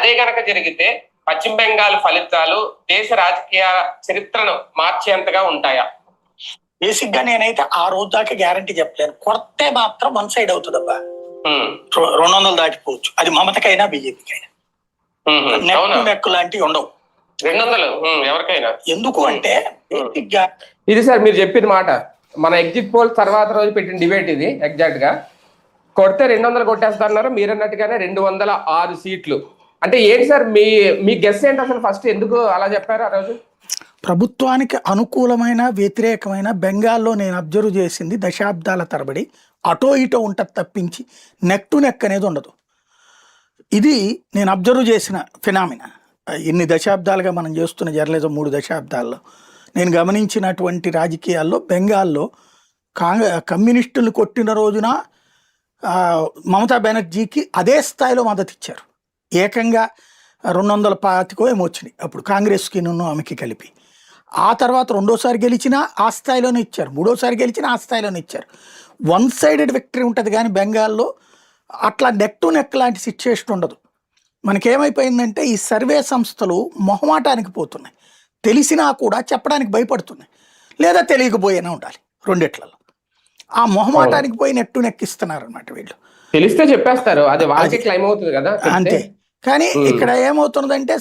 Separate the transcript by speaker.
Speaker 1: అదే గనక జరిగితే పశ్చిమ బెంగాల్ ఫలితాలు దేశ రాజకీయ చరిత్రను మార్చేంతగా ఉంటాయా?
Speaker 2: బేసిక్ గా నేనైతే ఆ రోజు దాకా గ్యారంటీ చెప్పలేను. కొడితే మాత్రం వన్ సైడ్ అవుతుందబ్బా. 200 దాటిపోవచ్చు. అది మమతకైనా బీజేపీకైనా. నెక్ లాంటివి ఉండవు
Speaker 1: 200 ఎవరికైనా.
Speaker 2: ఎందుకు అంటే బేసిక్ గా
Speaker 3: ఇది సార్ మీరు చెప్పిన మాట. మన ఎగ్జిట్ పోల్ తర్వాత రోజు పెట్టిన డిబేట్ ఇది. ఎగ్జాక్ట్ గా కొడితే 200 కొట్టేస్తున్నారు. మీరు అన్నట్టుగానే 206 సీట్లు. అంటే ఏంటి సార్ మీ గెస్ ఏంటి అసలు? ఫస్ట్ ఎందుకు అలా చెప్పారు ఆ రోజు?
Speaker 4: ప్రభుత్వానికి అనుకూలమైన వ్యతిరేకమైన బెంగాల్లో నేను అబ్జర్వ్ చేసింది దశాబ్దాల తరబడి అటో ఇటో ఉంటుంది తప్పించి నెక్ టు నెక్ అనేది ఉండదు. ఇది నేను అబ్జర్వ్ చేసిన ఫినామినా. ఇన్ని దశాబ్దాలుగా మనం చేస్తున్న జర్నలిజం 3 దశాబ్దాల్లో నేను గమనించినటువంటి రాజకీయాల్లో బెంగాల్లో కమ్యూనిస్టులు కొట్టిన రోజున మమతా బెనర్జీకి అదే స్థాయిలో మద్దతు ఇచ్చారు. ఏకంగా 225 ఏమో వచ్చినాయి అప్పుడు కాంగ్రెస్కి ఆమెకి కలిపి. ఆ తర్వాత రెండోసారి గెలిచినా ఆ స్థాయిలోనే ఇచ్చారు, మూడోసారి గెలిచినా ఆ స్థాయిలోనే ఇచ్చారు. వన్ సైడెడ్ విక్టరీ ఉంటుంది కానీ బెంగాల్లో అట్లా నెక్ టు నెక్ లాంటి సిచ్యువేషన్ ఉండదు. మనకేమైపోయిందంటే ఈ సర్వే సంస్థలు మొహమాటానికి పోతున్నాయి. తెలిసినా కూడా చెప్పడానికి భయపడుతున్నాయి, లేదా తెలియకపోయినా ఉండాలి. రెండిట్లలో ఆ మొహమాటానికి పోయి నెక్ టు నెక్ ఇస్తున్నారు అనమాట వీళ్ళు.
Speaker 3: తెలిస్తే చెప్పేస్తారు, అది వాళ్ళకి క్లైమ్ అవుతుంది కదా
Speaker 4: అంతే. కానీ ఇక్కడ ఏమవుతున్నదంటే